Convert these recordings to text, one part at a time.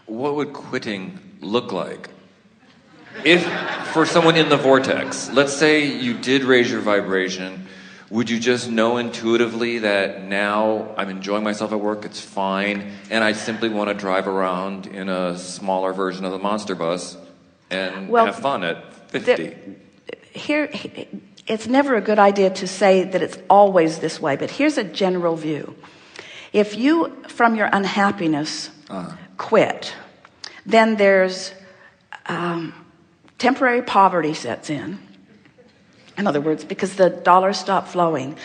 what would quitting look like? If, for someone in the vortex, let's say you did raise your vibration, would you just know intuitively that now I'm enjoying myself at work, it's fine, and I simply want to drive around in a smaller version of the monster bus and have fun at 50? It's never a good idea to say that it's always this way, but here's a general view. If you, from your unhappiness, quit, then there's temporary poverty sets in other words, because the dollars stop flowing,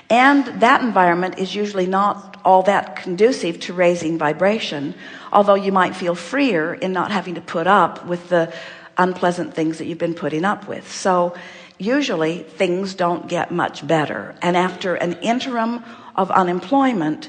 and that environment is usually not all that conducive to raising vibration, although you might feel freer in not having to put up with the unpleasant things that you've been putting up with. So usually things don't get much better, and after an interim of unemployment,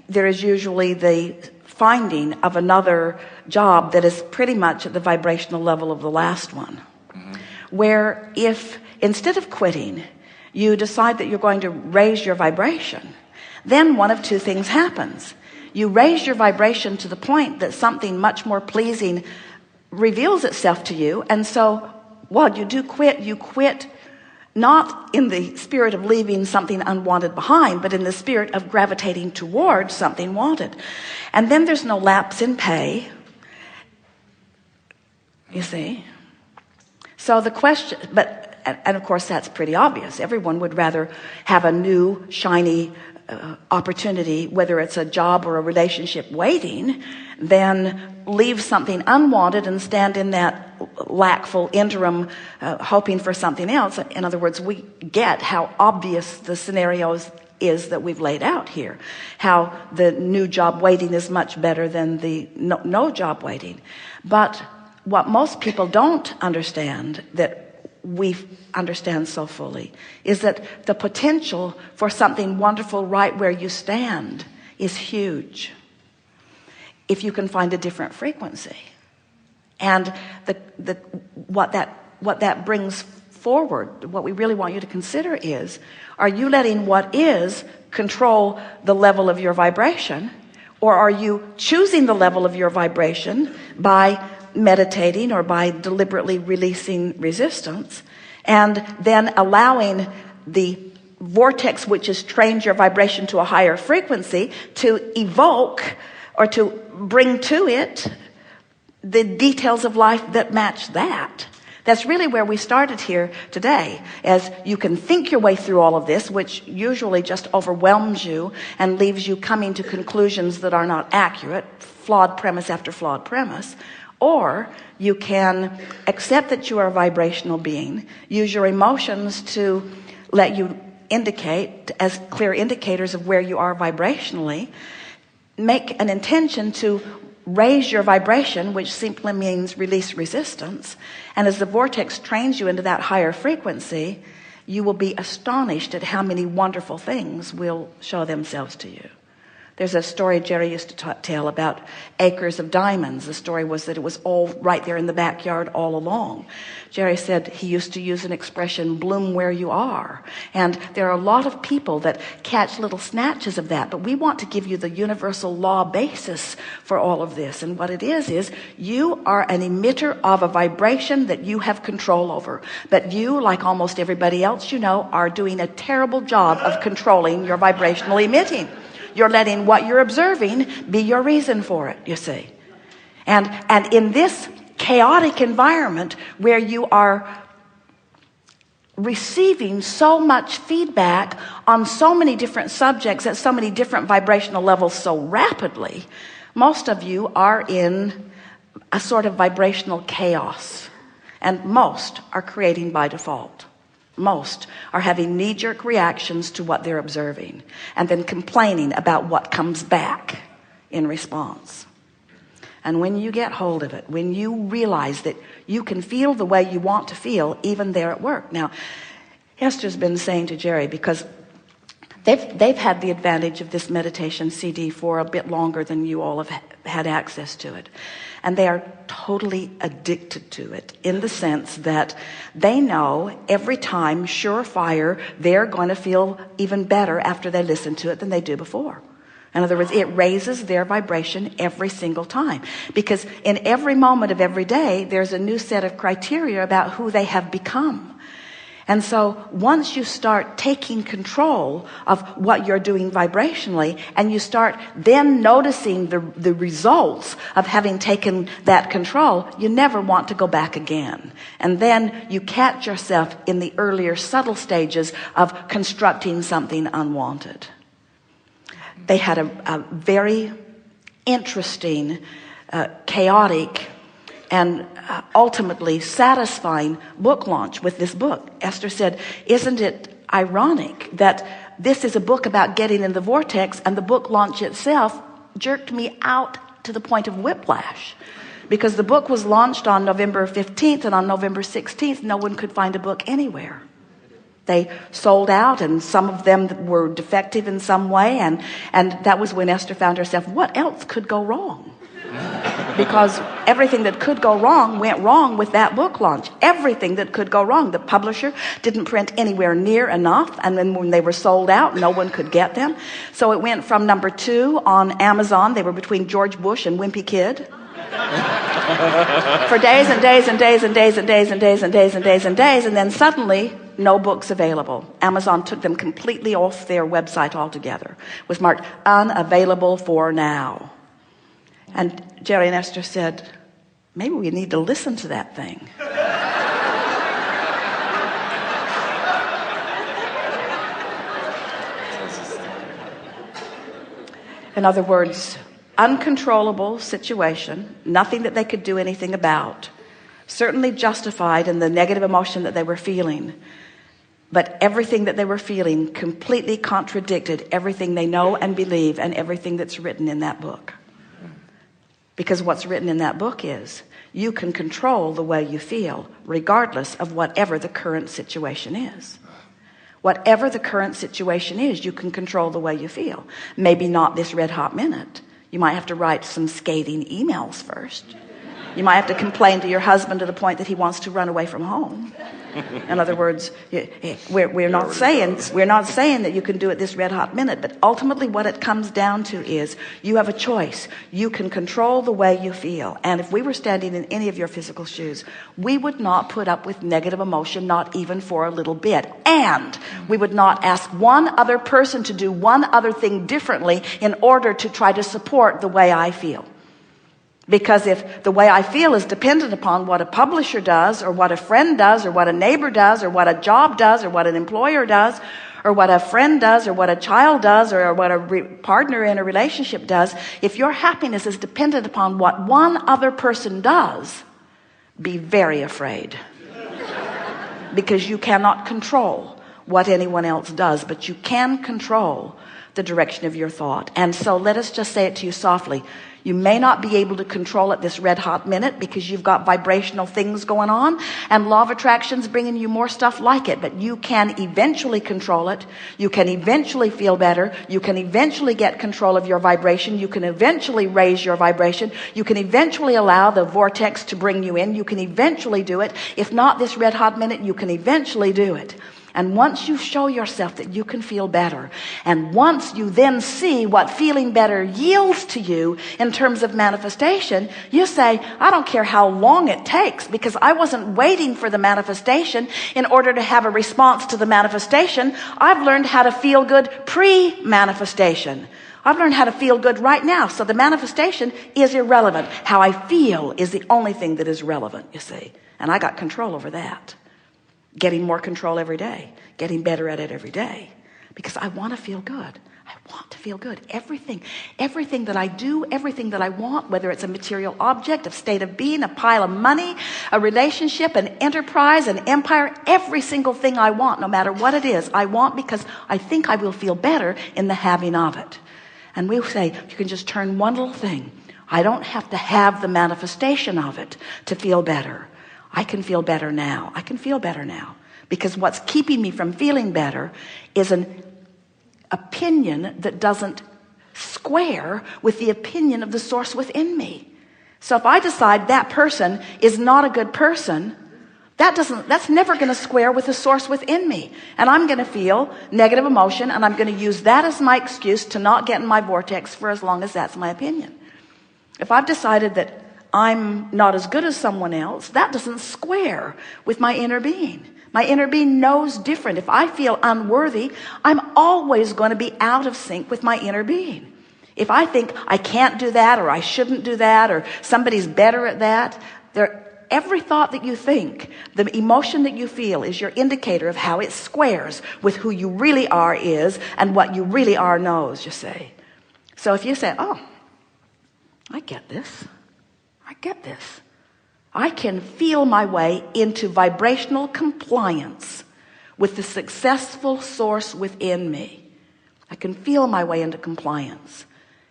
there is usually the finding of another job that is pretty much at the vibrational level of the last one. Where if instead of quitting you decide that you're going to raise your vibration, then one of two things happens. You raise your vibration to the point that something much more pleasing reveals itself to you, and so while you do quit, you quit not in the spirit of leaving something unwanted behind, but in the spirit of gravitating towards something wanted. And then there's no lapse in pay, you see. So the question, and of course that's pretty obvious. Everyone would rather have a new shiny opportunity, whether it's a job or a relationship, waiting, than leave something unwanted and stand in that lackful interim hoping for something else. In other words, we get how obvious the scenario is that we've laid out here, how the new job waiting is much better than the no job waiting. But what most people don't understand, that we understand so fully, is that the potential for something wonderful right where you stand is huge if you can find a different frequency. And what that brings forward, what we really want you to consider is, are you letting what is control the level of your vibration, or are you choosing the level of your vibration by meditating or by deliberately releasing resistance, and then allowing the vortex, which has trained your vibration to a higher frequency, to evoke or to bring to it the details of life that match that? That's really where we started here today, as you can think your way through all of this, which usually just overwhelms you and leaves you coming to conclusions that are not accurate, flawed premise after flawed premise. Or you can accept that you are a vibrational being, use your emotions to let you indicate as clear indicators of where you are vibrationally, make an intention to raise your vibration, which simply means release resistance, and as the vortex trains you into that higher frequency, you will be astonished at how many wonderful things will show themselves to you. There's a story Jerry used to tell about acres of diamonds. The story was that it was all right there in the backyard all along. Jerry said he used to use an expression, bloom where you are. And there are a lot of people that catch little snatches of that, but we want to give you the universal law basis for all of this. And what it is you are an emitter of a vibration that you have control over. But you, like almost everybody else you know, are doing a terrible job of controlling your vibrational emitting. You're letting what you're observing be your reason for it, you see. And in this chaotic environment where you are receiving so much feedback on so many different subjects at so many different vibrational levels so rapidly, most of you are in a sort of vibrational chaos. And most are creating by default. Most are having knee-jerk reactions to what they're observing and then complaining about what comes back in response. And when you get hold of it, when you realize that you can feel the way you want to feel even there at work. Now, Esther's been saying to Jerry, because they've had the advantage of this meditation CD for a bit longer than you all have had access to it. And they are totally addicted to it, in the sense that they know every time, surefire, they're going to feel even better after they listen to it than they do before. In other words, it raises their vibration every single time, because in every moment of every day, there's a new set of criteria about who they have become. And so once you start taking control of what you're doing vibrationally, and you start then noticing the results of having taken that control, you never want to go back again. And then you catch yourself in the earlier subtle stages of constructing something unwanted. They had a very interesting, chaotic, and ultimately satisfying book launch with this book. Esther said, isn't it ironic that this is a book about getting in the vortex, and the book launch itself jerked me out to the point of whiplash? Because the book was launched on November 15th, and on November 16th, no one could find a book anywhere. They sold out, and some of them were defective in some way, and that was when Esther found herself, what else could go wrong? Because everything that could go wrong went wrong with that book launch. Everything that could go wrong. The publisher didn't print anywhere near enough, and then when they were sold out, no one could get them. So it went from number 2 on Amazon. They were between George Bush and Wimpy Kid. For days and days and days and days and days and days and days and days and days, and then suddenly no books available. Amazon took them completely off their website altogether. It was marked unavailable for now. And Jerry and Esther said, maybe we need to listen to that thing. In other words, uncontrollable situation, nothing that they could do anything about, certainly justified in the negative emotion that they were feeling, but everything that they were feeling completely contradicted everything they know and believe and everything that's written in that book. Because what's written in that book is, you can control the way you feel regardless of whatever the current situation is. Whatever the current situation is, you can control the way you feel. Maybe not this red hot minute. You might have to write some scathing emails first. You might have to complain to your husband to the point that he wants to run away from home. In other words, we're not saying that you can do it this red hot minute, but ultimately what it comes down to is you have a choice. You can control the way you feel. And if we were standing in any of your physical shoes, we would not put up with negative emotion, not even for a little bit. And we would not ask one other person to do one other thing differently in order to try to support the way I feel. Because if the way I feel is dependent upon what a publisher does, or what a friend does, or what a neighbor does, or what a job does, or what an employer does, or what a friend does, or what a child does, or what a partner in a relationship does, if your happiness is dependent upon what one other person does, be very afraid. Because you cannot control what anyone else does, but you can control the direction of your thought. And so let us just say it to you softly. You may not be able to control it this red hot minute because you've got vibrational things going on, and law of attraction's bringing you more stuff like it, but you can eventually control it. You can eventually feel better. You can eventually get control of your vibration. You can eventually raise your vibration. You can eventually allow the vortex to bring you in. You can eventually do it. If not this red hot minute, you can eventually do it. And once you show yourself that you can feel better, and once you then see what feeling better yields to you in terms of manifestation, you say, I don't care how long it takes, because I wasn't waiting for the manifestation in order to have a response to the manifestation. I've learned how to feel good pre-manifestation. I've learned how to feel good right now. So the manifestation is irrelevant. How I feel is the only thing that is relevant, you see. And I got control over that. Getting more control every day, getting better at it every day, because I want to feel good. I want to feel good. Everything that I do, everything that I want, whether it's a material object, a state of being, a pile of money, a relationship, an enterprise, an empire, every single thing I want, no matter what it is, I want because I think I will feel better in the having of it. And we say, you can just turn one little thing. I don't have to have the manifestation of it to feel better. I can feel better now. I can feel better now. Because what's keeping me from feeling better is an opinion that doesn't square with the opinion of the source within me. So if I decide that person is not a good person, That's never going to square with the source within me. And I'm going to feel negative emotion, and I'm going to use that as my excuse to not get in my vortex for as long as that's my opinion. If I've decided that I'm not as good as someone else, that doesn't square with my inner being. My inner being knows different. If I feel unworthy, I'm always going to be out of sync with my inner being. If I think I can't do that, or I shouldn't do that, or somebody's better at that, every thought that you think, the emotion that you feel, is your indicator of how it squares with who you really are is, and what you really are knows, you see. So if you say, oh, I get this. I can feel my way into vibrational compliance with the successful source within me. I can feel my way into compliance.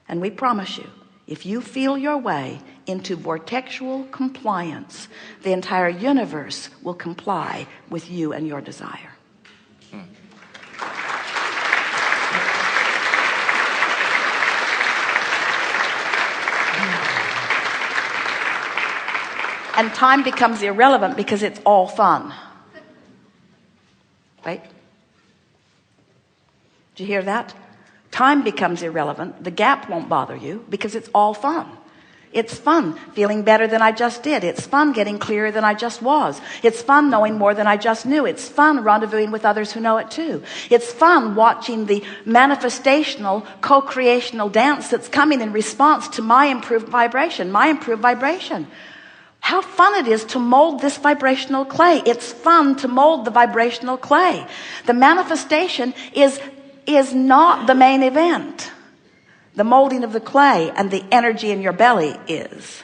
And we promise you, if you feel your way into vortexual compliance, the entire universe will comply with you and your desire. And time becomes irrelevant because it's all fun. Right? Did you hear that? Time becomes irrelevant. The gap won't bother you because it's all fun. It's fun feeling better than I just did. It's fun getting clearer than I just was. It's fun knowing more than I just knew. It's fun rendezvousing with others who know it too. It's fun watching the manifestational, co-creational dance that's coming in response to my improved vibration. How fun it is to mold this vibrational clay. It's fun to mold the vibrational clay. The manifestation is not the main event. The molding of the clay and the energy in your belly is.